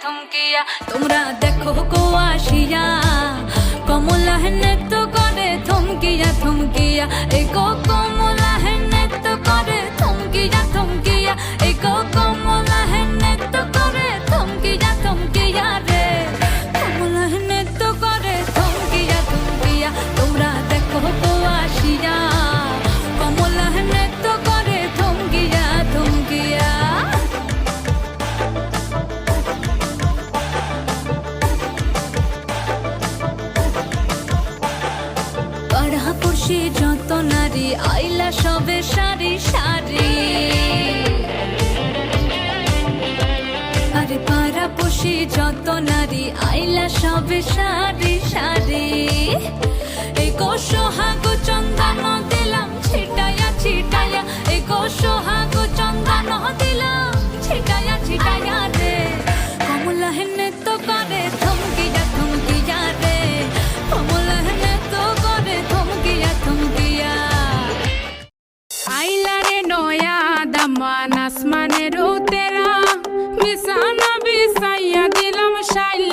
থমকিয়া তোমরা দেখো গো আসিয়া কমলা নৃত্য করে থমকিয়া থমকিয়া এই গো কমলা নৃত্য করে থমকিয়া থমকিয়া এই গো কমলা নৃত্য করে থমকিয়া থমকিয়া রে কমলা নৃত্য করে থমকিয়া থমকিয়া তোমরা দেখো গো আসিয়া কমলা নৃত্য করে থমকিয়া থমকিয়া পাড়াপড়শি যত নারী আইলা সবে সারি সারি আরে পাড়াপড়শি যত নারী আইলা সবে সারি সারি এই গো সোহাগ চন্দন দিলাম ছিটায়া ছিটায়া এই গো সোহাগ চন্দন দিলাম ছিটায়া ছিটায়া রে কমলা নৃত্য করে থমকিয়া থমকিয়া রে কমলা নৃত্য করে থমকিয়া থমকিয়া আইলা রে নয়া দামান আসমানের উতেরা বিছানা বিছাইয়া দিলাম শাইল